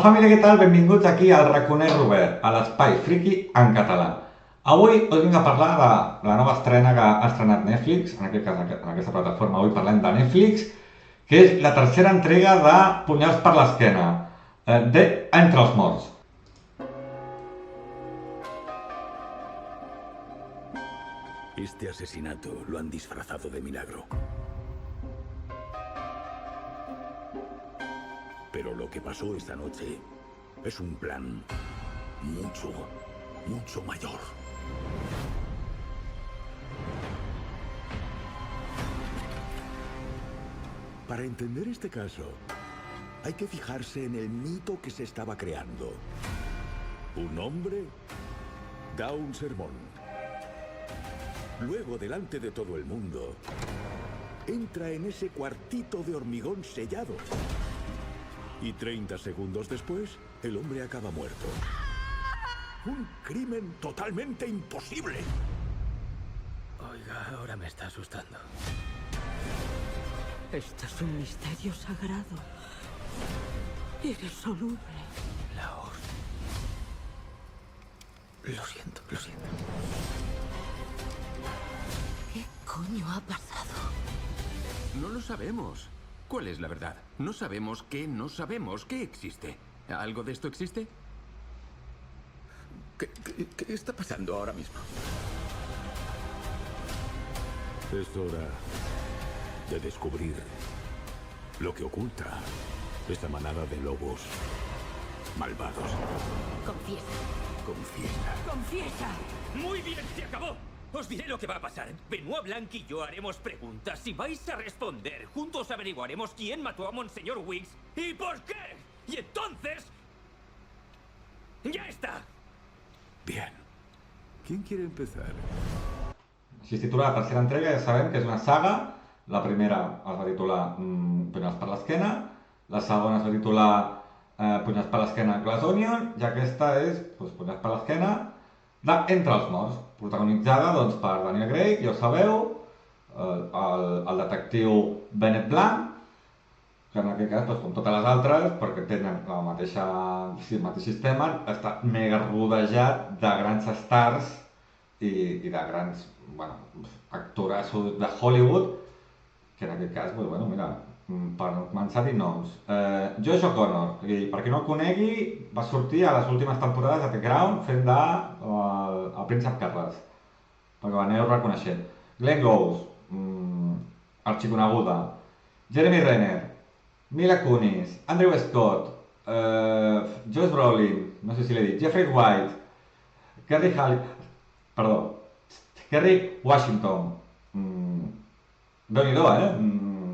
Hola família, què tal? Benvinguts aquí al Raconet Robert, a l'espai friki en català. Avui us vinc a parlar de la nova estrena que ha estrenat Netflix, en aquest cas en aquesta plataforma avui parlem de Netflix, que és la tercera entrega de Punyals per l'esquena, de Entre els morts. Este asesinato lo han disfrazado de milagro. Pero lo que pasó esta noche es un plan mucho mayor. Para entender este caso, hay que fijarse en el mito que se estaba creando. Un hombre da un sermón. Luego, delante de todo el mundo, entra en ese cuartito de hormigón sellado. Y 30 segundos después, el hombre acaba muerto. Un crimen totalmente imposible. Oiga, ahora me está asustando. Esto es un misterio sagrado. Irresoluble. La hostia. Lo siento. ¿Qué coño ha pasado? No lo sabemos. ¿Cuál es la verdad? No sabemos qué existe. ¿Algo de esto existe? ¿Qué está pasando ahora mismo? Es hora de descubrir lo que oculta esta manada de lobos malvados. Confiesa. Muy bien, se acabó. Os diré lo que va a pasar. Benoit Blanc y yo haremos preguntas y vais a responder. Juntos averiguaremos quién mató a Monseñor Wiggs y por qué. Y entonces... ¡ya está! Bien. ¿Quién quiere empezar? Així es titula la tercera entrega, ja sabem que és una saga. La primera es va titular Punyals per l'esquena, la segona es va titular Punyals per l'esquena Glass Onion, i aquesta és Punyals per l'esquena d'Entre els morts, protagonitzada per Daniel Craig, ja ho sabeu, el detectiu Benoit Blanc, que en aquest cas, com totes les altres, perquè tenen el mateix sistema, està mega rodejat de grans stars i de grans actorassos de Hollywood, que en aquest cas, mira, per començar a dir noms. Josh O'Connor, per qui no el conegui, va sortir a les últimes temporades de The Crown fent de el príncep Carles, perquè l'aneu reconeixent. Glenn Close, arxiconeguda. Jeremy Renner, Mila Kunis, Andrew Scott, Josh Brolin, no sé si l'he dit, Jeffrey White, Kerry Washington. Déu-n'hi-do,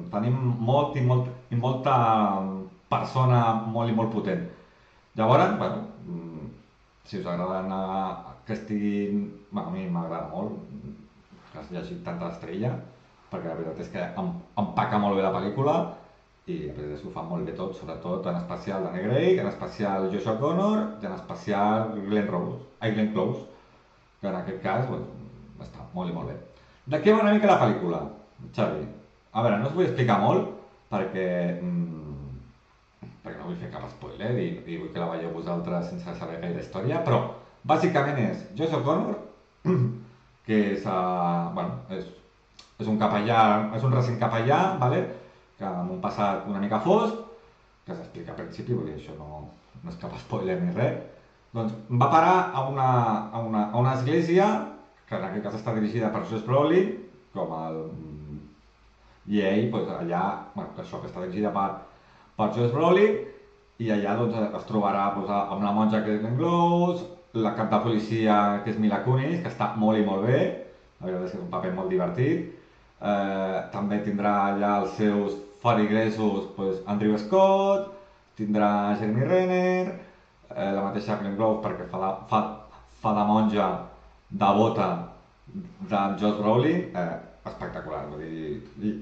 tenim molta persona molt i molt potent. Llavors, si us agraden que estiguin... a mi m'agrada molt que has llegit tanta estrella, perquè la veritat és que empaca molt bé la pel·lícula i la veritat és que ho fan molt bé tot, sobretot en especial Daniel Craig, en especial Josh O'Connor i en especial Glenn Close, que en aquest cas està molt i molt bé. De què va una mica la pel·lícula, Xavi? A veure, no us vull explicar molt perquè no vull fer cap spoiler i vull que la veieu vosaltres sense saber gaire història, però bàsicament és Josh O'Connor, que és un capellà, és un recent capellà, que amb un passat una mica fosc, que s'explica al principi, perquè això no és cap spoiler ni res, doncs va parar a una església, que en aquest cas està dirigida per Josh Brolin, i ell, allà, això que està dirigida per Josh Brolin, i allà es trobarà amb la monja que és Glenn Close, la cap de policia que és Mila Kunis, que està molt i molt bé, la veritat és que és un paper molt divertit. També tindrà allà els seus feligresos Andrew Scott, tindrà Jeremy Renner, la mateixa Glenn Close perquè fa de monja devota del Josh Brolin, espectacular, vull dir...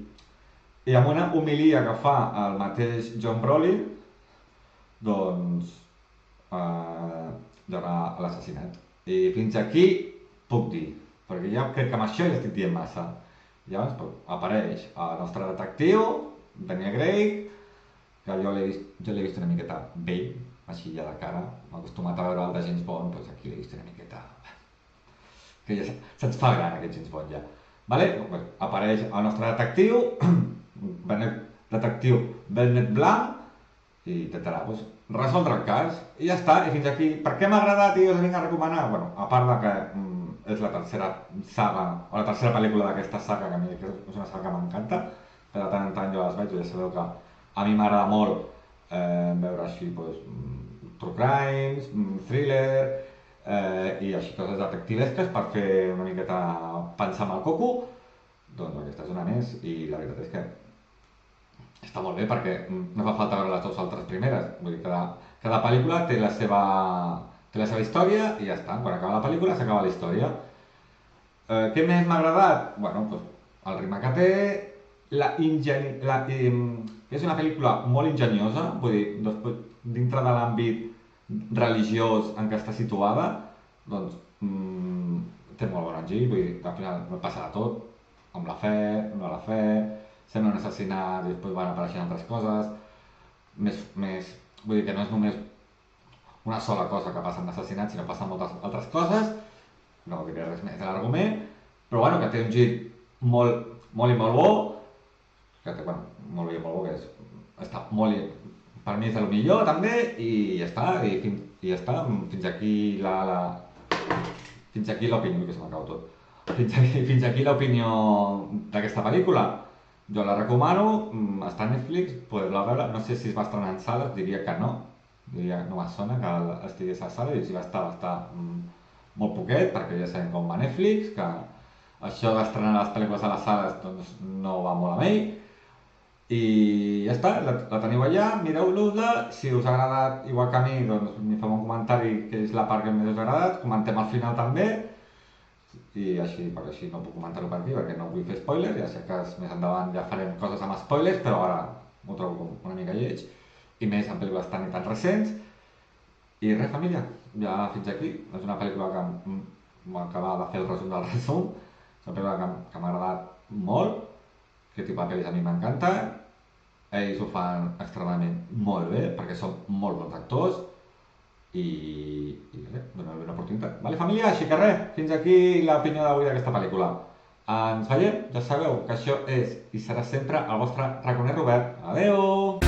I amb una homilia que fa el mateix John Brolin, doncs hi haurà l'assassinat. I fins aquí puc dir, perquè ja crec que amb això ja estic dient massa. Llavors apareix el nostre detectiu, Daniel Craig, que jo l'he vist una miqueta vell, així ja de cara, acostumat a veure el de James Bond, doncs aquí l'he vist una miqueta... que ja se'ns fa gran aquest James Bond ja. Vale? Pues, apareix el nostre detectiu, detectiu Bennett Blanc, i intentarà pues, resoldre el cas, i ja està, i fins aquí. Per què m'ha agradat i us vinc a recomanar? Bueno, a part de que és la tercera saga, o la tercera pel·lícula d'aquesta saga, que a mi és una saga que m'encanta, que de tant en tant jo les veig, ja sabeu que a mi m'agrada molt veure així, pues, true crimes, thriller, i així coses detectivesques per fer una miqueta pensar amb el coco, doncs aquesta és una més, i la veritat és que està molt bé perquè no fa falta veure les dues altres primeres, vull dir, cada pel·lícula té la seva història i ja està, quan acaba la pel·lícula s'acaba la història. Què més m'ha agradat? Bueno, doncs el ritme que té, és una pel·lícula molt enginyosa, vull dir, després, dintre de l'àmbit religiós en què està situada, doncs té molt bon enginy, vull dir, al final no passa de tot, amb la fe, no la fe, sembla un assassinat i després van apareixent altres coses, vull dir que no és només una sola cosa que passa en l'assassinat, sinó que passen moltes altres coses, no diré res més de l'argument, però bueno, que té un gir molt i molt bo, que té, bueno, molt bé i molt bo, que està molt, per mi és el millor també, i ja està, i ja està, fins aquí l'opinió, que se m'acaba tot, fins aquí l'opinió d'aquesta pel·lícula. Jo la recomano, està a Netflix, podeu-la veure, no sé si es va estrenar en sales, diria que no me sona que estigués a sala, i si va estar molt poquet, perquè ja sabem com va Netflix, que això d'estrenar les pel·lícules a les sales doncs, no va molt amb ell, i ja està, la teniu allà, mireu-los-la, si us ha agradat igual que a mi, doncs m'hi feu un comentari que és la part que més us ha agradat, comentem al final també, i així, perquè així no puc comentar-ho per aquí, perquè no vull fer spoilers, ja sé que més endavant ja farem coses amb spoilers, però ara m'ho trobo com una mica lleig, i més en pel·lícules tan i tan recents. I res, família, ja fins aquí. És una pel·lícula que m'acaba de fer el resum del resum. És una pel·lícula que m'ha agradat molt. Aquest tipus de pel·lis a mi m'encanten. Ells ho fan extremadament molt bé, perquè són molt bons actors. I res, donem-li una oportunitat. Vale, família? Així que res, fins aquí l'opinió d'avui d'aquesta pel·lícula. Ens veiem, ja sabeu que això és i serà sempre el vostre raconer Robert. Adeu!